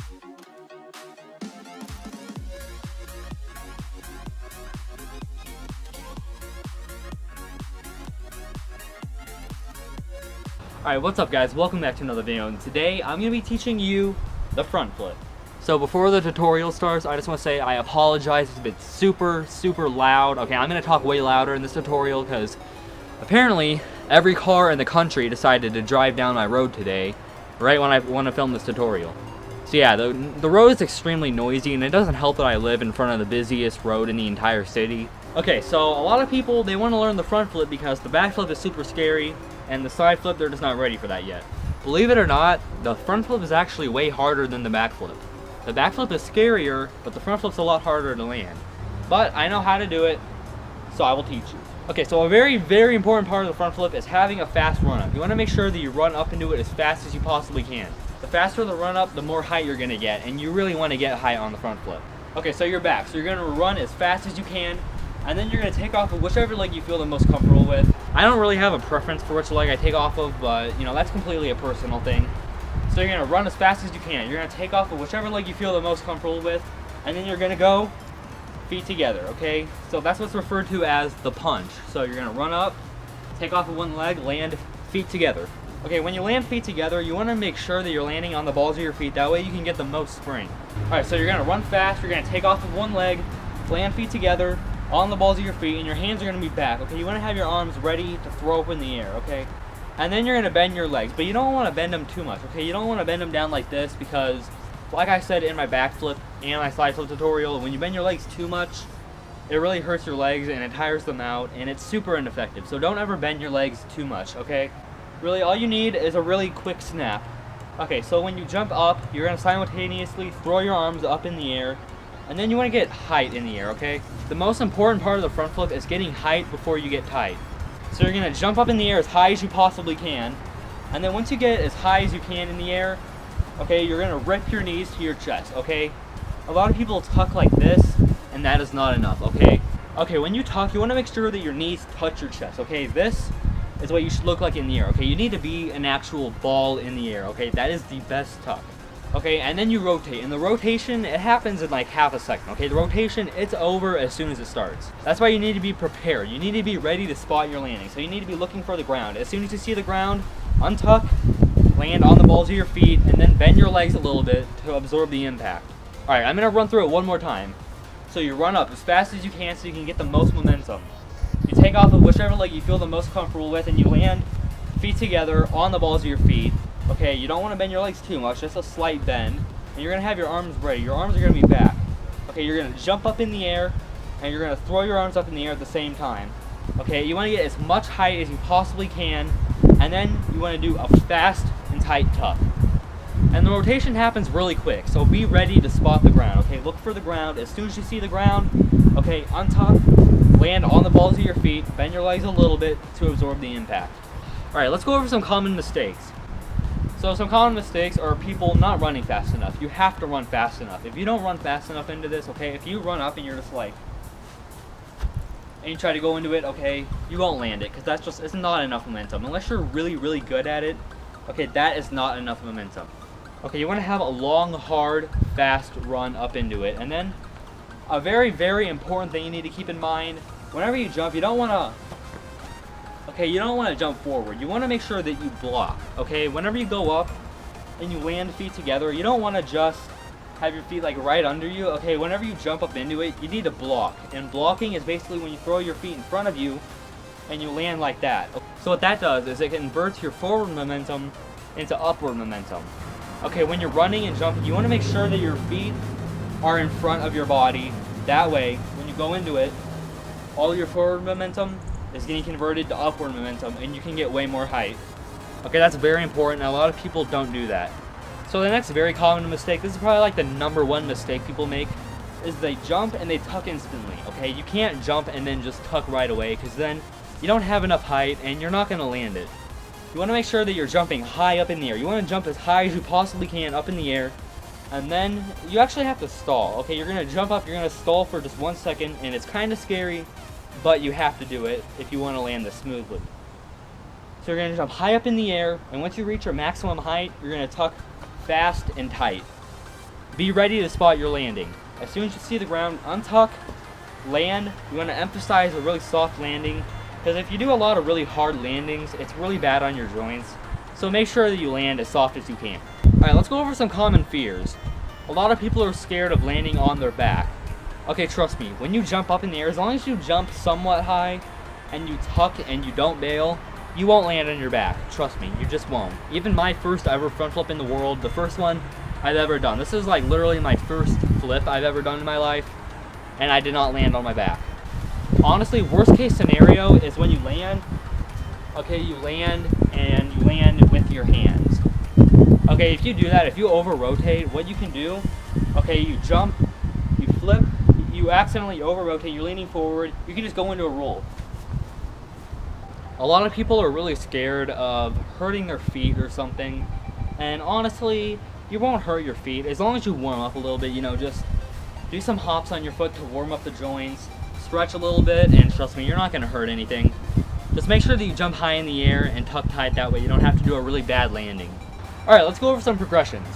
Alright, what's up guys? Welcome back to another video, and today I'm going to be teaching you the front flip. So before the tutorial starts, I just want to say I apologize if it's super loud. Okay, I'm going to talk way louder in this tutorial because apparently every car in the country decided to drive down my road today, right when I want to film this tutorial. So yeah, the road is extremely noisy, and it doesn't help that I live in front of the busiest road in the entire city. Okay, so a lot of people, they want to learn the front flip because the back flip is super scary, and the side flip, they're just not ready for that yet. Believe it or not, the front flip is actually way harder than the back flip. The back flip is scarier, but the front flip's a lot harder to land. But I know how to do it, so I will teach you. Okay, so a very important part of the front flip is having a fast run up. You want to make sure that you run up into it as fast as you possibly can. The faster the run up, the more height you're going to get, and you really want to get height on the front flip. Okay, so you're back. So you're going to run as fast as you can, and then you're going to take off of whichever leg you feel the most comfortable with. I don't really have a preference for which leg I take off of, but you know, that's completely a personal thing. So you're going to run as fast as you can. You're going to take off of whichever leg you feel the most comfortable with, and then you're going to go feet together, okay? So that's what's referred to as the punch. So you're going to run up, take off of one leg, land feet together. Okay, when you land feet together, you want to make sure that you're landing on the balls of your feet. That way you can get the most spring. Alright, so you're going to run fast, you're going to take off of one leg, land feet together, on the balls of your feet, and your hands are going to be back, okay? You want to have your arms ready to throw up in the air, okay? And then you're going to bend your legs, but you don't want to bend them too much, okay? You don't want to bend them down like this because, like I said in my backflip and my side flip tutorial, when you bend your legs too much, it really hurts your legs and it tires them out, and it's super ineffective. So don't ever bend your legs too much, okay? Really, all you need is a really quick snap. Okay, so when you jump up, you're going to simultaneously throw your arms up in the air, and then you want to get height in the air, okay? The most important part of the front flip is getting height before you get tight. So you're going to jump up in the air as high as you possibly can, and then once you get as high as you can in the air, okay, you're going to rip your knees to your chest, okay? A lot of people tuck like this, and that is not enough, okay? Okay, when you tuck, you want to make sure that your knees touch your chest, okay? This is what you should look like in the air, okay? You need to be an actual ball in the air, okay? That is the best tuck. Okay, and then you rotate, and the rotation, it happens in like half a second, okay? The rotation, it's over as soon as it starts. That's why you need to be prepared. You need to be ready to spot your landing. So you need to be looking for the ground. As soon as you see the ground, untuck, land on the balls of your feet, and then bend your legs a little bit to absorb the impact. Alright, I'm gonna run through it one more time. So you run up as fast as you can so you can get the most momentum. You take off of whichever leg you feel the most comfortable with, and you land feet together on the balls of your feet. Okay, you don't want to bend your legs too much, just a slight bend. And you're going to have your arms ready. Your arms are going to be back. Okay, you're going to jump up in the air, and you're going to throw your arms up in the air at the same time. Okay, you want to get as much height as you possibly can, and then you want to do a fast and tight tuck. And the rotation happens really quick, so be ready to spot the ground. Okay, look for the ground. As soon as you see the ground, okay, untuck, land on the balls of your feet, bend your legs a little bit to absorb the impact. Alright, let's go over some common mistakes. So some common mistakes are people not running fast enough. You have to run fast enough. If you don't run fast enough into this, okay, if you run up and you're just like, and you try to go into it, okay, you won't land it, because that's just, it's not enough momentum. Unless you're really good at it, okay, that is not enough momentum. Okay, you want to have a long, hard, fast run up into it. And then a very important thing you need to keep in mind, whenever you jump, you don't want to, okay, you don't want to jump forward. You want to make sure that you block, okay? Whenever you go up and you land feet together, you don't want to just have your feet like right under you, okay? Whenever you jump up into it, you need to block. And blocking is basically when you throw your feet in front of you and you land like that. So what that does is it converts your forward momentum into upward momentum. Okay, when you're running and jumping, you want to make sure that your feet are in front of your body. That way, when you go into it, all your forward momentum is getting converted to upward momentum, and you can get way more height. Okay, that's very important, and a lot of people don't do that. So the next very common mistake, this is probably like the #1 mistake people make, is they jump and they tuck instantly, okay? You can't jump and then just tuck right away, because then you don't have enough height, and you're not going to land it. You want to make sure that you're jumping high up in the air. You want to jump as high as you possibly can up in the air, and then you actually have to stall, okay? You're going to jump up, you're going to stall for just 1 second, and it's kind of scary, but you have to do it if you want to land this smoothly. So you're going to jump high up in the air, and once you reach your maximum height, you're going to tuck fast and tight. be ready to spot your landing. As soon as you see the ground, untuck, land. You want to emphasize a really soft landing, because if you do a lot of really hard landings, it's really bad on your joints. So make sure that you land as soft as you can. Alright, let's go over some common fears. A lot of people are scared of landing on their back. Okay, trust me, when you jump up in the air, as long as you jump somewhat high and you tuck and you don't bail, you won't land on your back. Trust me, you just won't. Even my first ever front flip in the world, the first one I've ever done. This is like literally my first flip I've ever done in my life, and I did not land on my back. Honestly, worst case scenario is when you land, okay, you land and you land with your hands. Okay, if you do that, if you over rotate, what you can do, okay, you jump, you flip, you accidentally over rotate, you're leaning forward, you can just go into a roll. A lot of people are really scared of hurting their feet or something, and honestly, you won't hurt your feet as long as you warm up a little bit. You know, just do some hops on your foot to warm up the joints, stretch a little bit, and trust me, you're not going to hurt anything. Just make sure that you jump high in the air and tuck tight, that way you don't have to do a really bad landing. Alright, let's go over some progressions.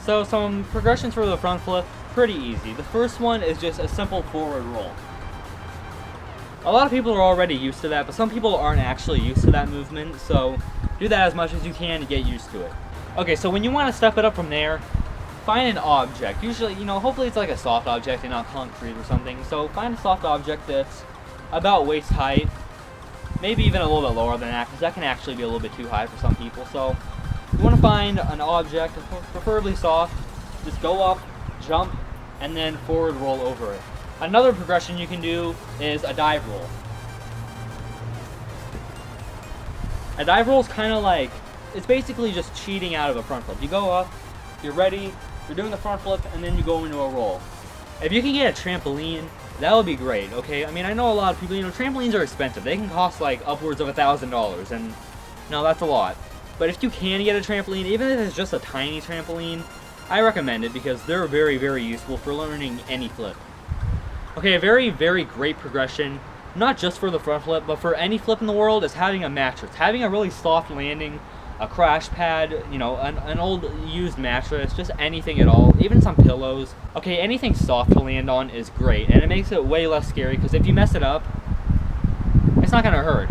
So some progressions for the front flip, pretty easy. The first one is just a simple forward roll. A lot of people are already used to that, but some people aren't actually used to that movement, so do that as much as you can to get used to it. Okay, so when you want to step it up from there, find an object. Usually, you know, hopefully it's like a soft object and not concrete or something. So find a soft object that's about waist height, maybe even a little bit lower than that, because that can actually be a little bit too high for some people. So you want to find an object, preferably soft, just go up, jump, and then forward roll over it. Another progression you can do is a dive roll. A dive roll is kind of like, it's basically just cheating out of a front flip. You go up, you're ready, you're doing the front flip, and then you go into a roll. If you can get a trampoline, that would be great, okay? I mean, I know a lot of people, you know, trampolines are expensive. They can cost like upwards of $1,000, and no, that's a lot. But if you can get a trampoline, even if it's just a tiny trampoline, I recommend it because they're very, very useful for learning any flip. Okay, a very, very great progression, not just for the front flip, but for any flip in the world, is having a mattress. Having a really soft landing, a crash pad, you know, an old used mattress, just anything at all, even some pillows. Okay, anything soft to land on is great, and it makes it way less scary, because if you mess it up, it's not going to hurt.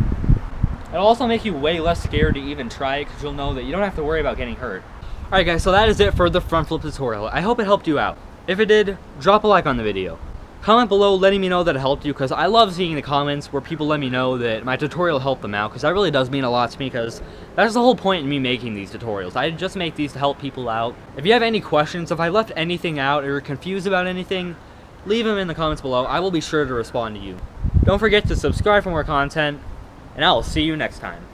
It'll also make you way less scared to even try it, because you'll know that you don't have to worry about getting hurt. Alright guys, so that is it for the front flip tutorial. I hope it helped you out. If it did, drop a like on the video. Comment below letting me know that it helped you, because I love seeing the comments where people let me know that my tutorial helped them out, because that really does mean a lot to me, because that's the whole point in me making these tutorials. I just make these to help people out. If you have any questions, if I left anything out or you're confused about anything, leave them in the comments below. I will be sure to respond to you. Don't forget to subscribe for more content, and I will see you next time.